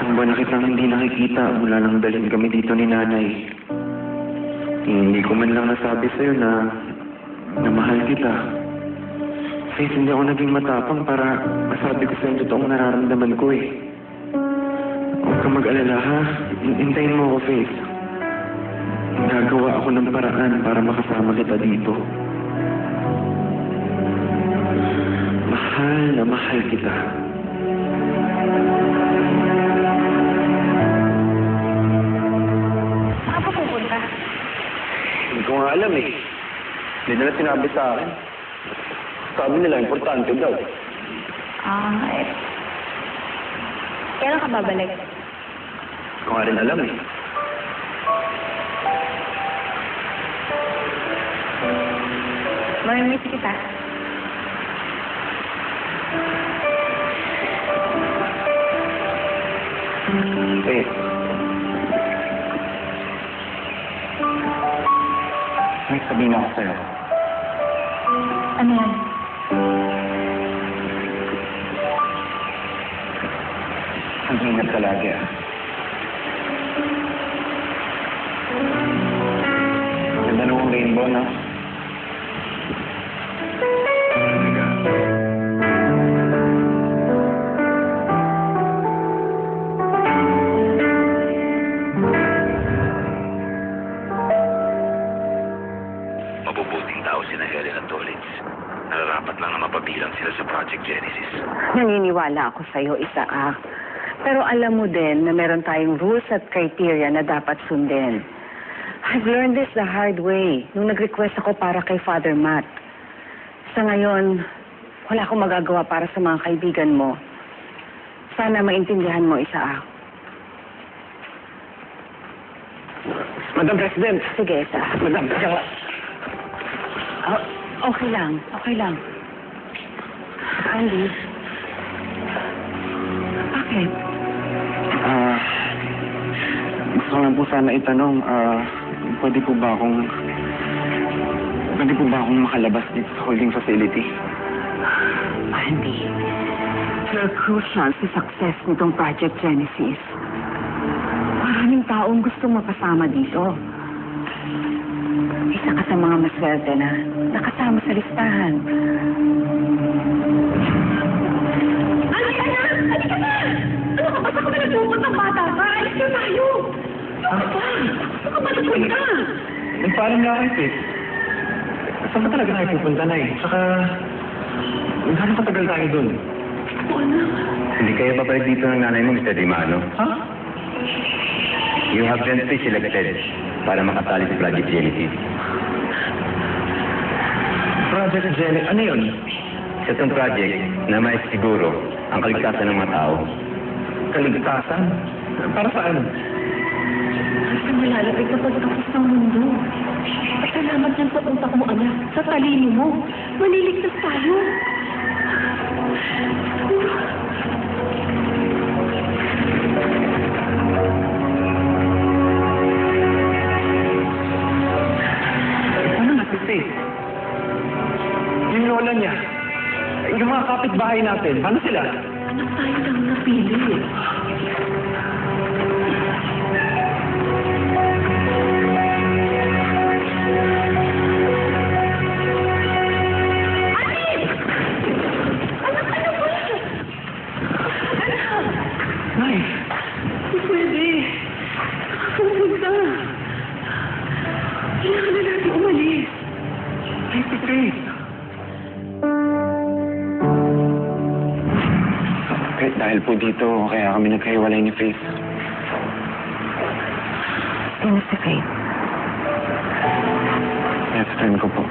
Ilang buwan na kitang hindi nakikita mula nang dalhin kami dito ni nanay. Hindi ko man lang nasabi sa'yo na mahal kita. Faith, hindi ako naging matapang para masabi ko sa'yo ang totoong nararamdaman ko eh. Huwag kang mag-alala ha. Hintayin mo ako, Faith. Nagawa ako ng paraan para makasama kita dito. Mahal na mahal kita. Saan ka pupunta? Hindi ko nga alam eh. Hindi nila sinabi sa akin. Sabi nila, importante daw. Eh. Kailan ka babalik? Hindi ko nga rin alam eh. Mamimiss kita. Faith. May sabihin ako sa'yo. Ano yan? Mag-ingat ka lagi ah. Ganda nung rainbow, no? Mabubuting tao sina Helen at Tollins. Nararapat lang na mapabilang sila sa Project Genesis. Naniniwala ako sa'yo, Isaac. Pero alam mo din na meron tayong rules at criteria na dapat sundin. I've learned this the hard way nung nag-request ako para kay Father Matt. Sa ngayon, wala akong magagawa para sa mga kaibigan mo. Sana maintindihan mo, Isaac. Madam President! Sige, Isaac. Madam, Okay lang. Okay lang. Andy? Bakit? Gusto ko lang po sana itanong, pwede po ba akong makalabas dito sa holding facility? Andy, you're crucial sa success nitong Project Genesis. Maraming taong gustong makasama dito. Isa ka sa mga maswerte na nakasama sa listahan. Halika na! Halika na! Ano ka ba? Saan ka ba nagpupunta ng bata ka? Alis na tayo! Ano ka ba? Saan ka ba nagpunta? Nagpaalam na ako, Faith. Saan ba talaga tayo pupunta na eh? Saka, gano'n katagal tayo dun? Hindi kayo babalik dito ng nanay mo, Mr. Dimano. Ha? You have been pre-selected para makasali sa Project Genesis. Project Genesis? Ano yun? Sa itong project na may siguro ang kaligtasan ng mga tao. Kaligtasan? Para saan? Kasi malalapit na pagkakos ng mundo. At salamat yan sa utak mo, anak. Sa talino mo. Maliligtas tayo. Ano na si Faith? Yung lola niya. Yung mga kapitbahay natin. Paano sila? Anak, tayo lang napili. Nay! Hindi pwede. Pupunta. Kailangan na natin umalis. Ay, si Faith! Dahil po dito, kaya kami nagkahiwalay ni Faith. Sino si Faith? Best friend ko po.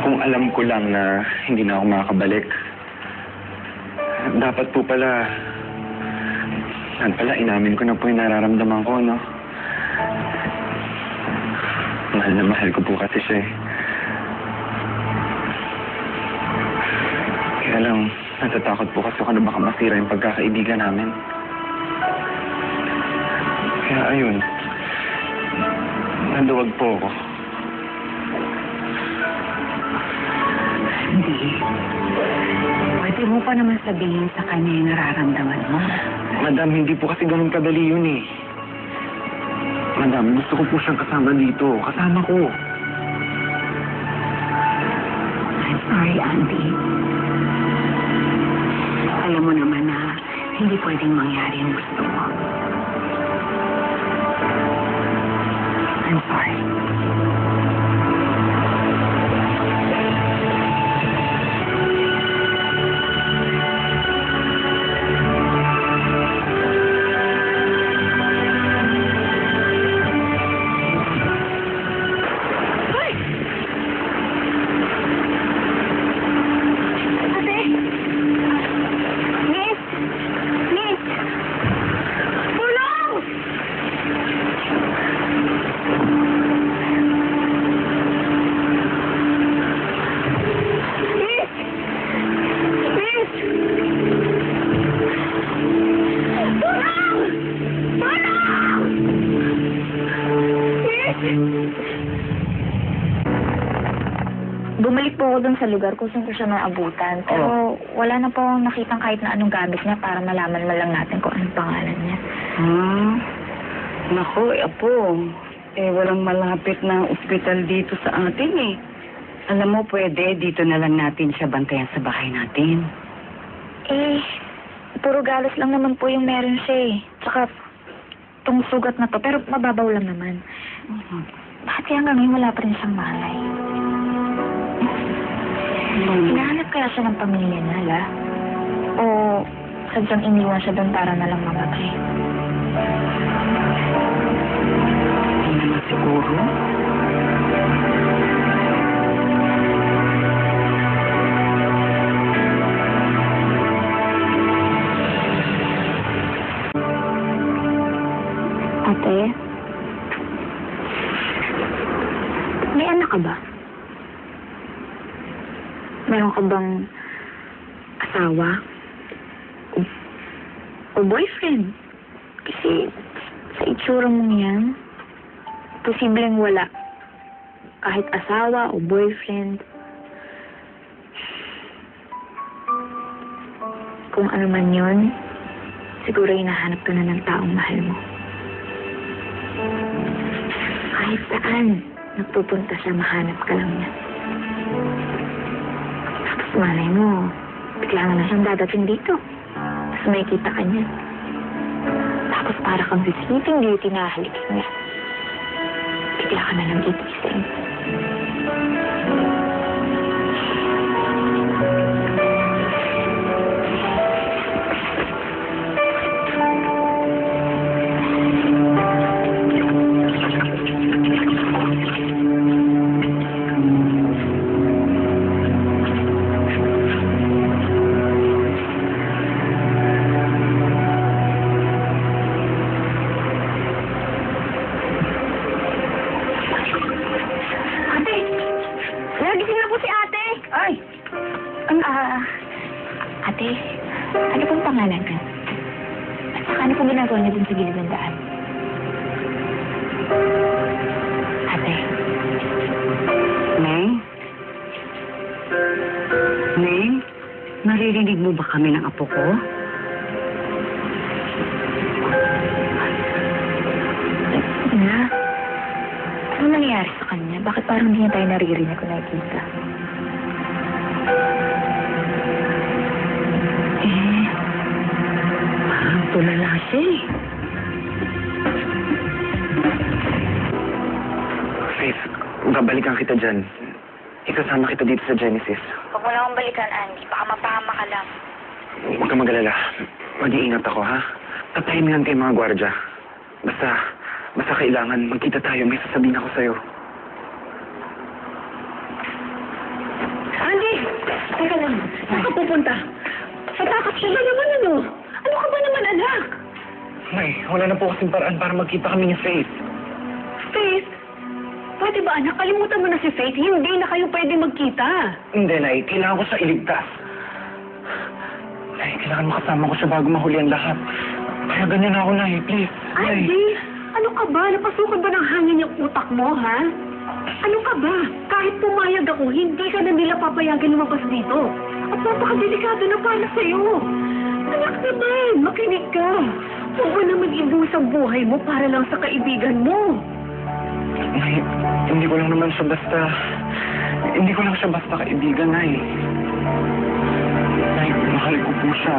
Kung alam ko lang na hindi na ako makakabalik, dapat po pala, inamin ko na po yung nararamdaman ko, no? Mahal na mahal ko po kasi siya eh. Kaya lang, natatakot po kasi ako na baka masira yung pagkakaibigan namin. Kaya ayun, naduwag po ako. Hindi. Pwede Pwede mo pa naman sabihin sa kanya yung nararamdaman mo. Madam, hindi po kasi ganun kadali yun eh. Madam, gusto ko po siyang kasama dito. Kasama ko. I'm sorry, Andy. Alam mo naman na hindi pwedeng mangyari yung gusto mo. I'm sorry. Bumalik po ako dun sa lugar kung saan ko siya naabutan. Pero wala na po akong nakitang kahit na anong gamit niya para malaman man lang natin kung anong pangalan niya. Naku, apo. Walang malapit na ospital dito sa atin eh. Alam mo, pwede dito na lang natin siya bantayan sa bahay natin. Puro galos lang naman po yung meron siya eh. Tsaka, tong sugat na to, pero mababaw lang naman. Bakit kaya hanggang ngayon wala pa rin siyang malay? Hinahanap kaya siya ng pamilya niya, la? O sadyang iniwan siya doon para na lang mamatay? Hindi naman siguro. Ate? May anak ka ba? Meron ka bang asawa? O boyfriend? Kasi sa itsura mong yan, posibleng wala. Kahit asawa o boyfriend. Kung ano man yun, siguro hinahanap ka na ng taong mahal mo. Kahit saan nagpupunta siya, mahanap ka lang niya. Tapos malay mo, bigla nga na siyang dadating dito. Tapos may kita ka niya. Tapos para kang si Sleeping Beauty na halikin niya. Bigla ka na lang gigising. Ate, ano pong pangalan ka? At saka ano pong ginagawa niya dun sa gilid ng daan? Ate. Neng? Neng? Naririnig mo ba kami ng apo ko? Na? Ano nangyayari sa kanya? Bakit parang hindi niya tayo naririnig o nakikita? Tulala siya eh. Faith, babalikan kita dyan. Isasama kita dito sa Genesis. Huwag mo lang akong balikan, Andy. Baka mapahama ka lang. Huwag ka mag-alala. Mag-iingat ako, ha? Tatayin lang kayo mga gwardya. Basta kailangan magkita tayo. May sasabihin ako sa'yo. Andy! Teka lang. Saan ka pupunta? Sa takas siya ba naman, ano? Ano ka ba naman, anak? May, wala na po kasing paraan para magkita kami ni Faith. Faith? Pwede ba, anak? Kalimutan mo na si Faith. Hindi na kayo pwede magkita. Hindi, Nay. Kailangan ko siya iligtas. Nay, kailangan makasama ko siya bago mahuli ang lahat. Kaya ganyan ako, Nay. Please. Nay. Andy, ano ka ba? Napasukan ba ng hangin yung utak mo, ha? Ano ka ba? Kahit pumayag ako, hindi ka na nila papayagan lumabas dito. At Napakadelikado na para sa'yo. Anak naman, makinig ka. Huwag mo naman ibuhos ang buhay mo para lang sa kaibigan mo. Nay, hindi ko lang naman siya basta... Hindi ko lang siya basta kaibigan, Nay. Nay, mahal ko po siya.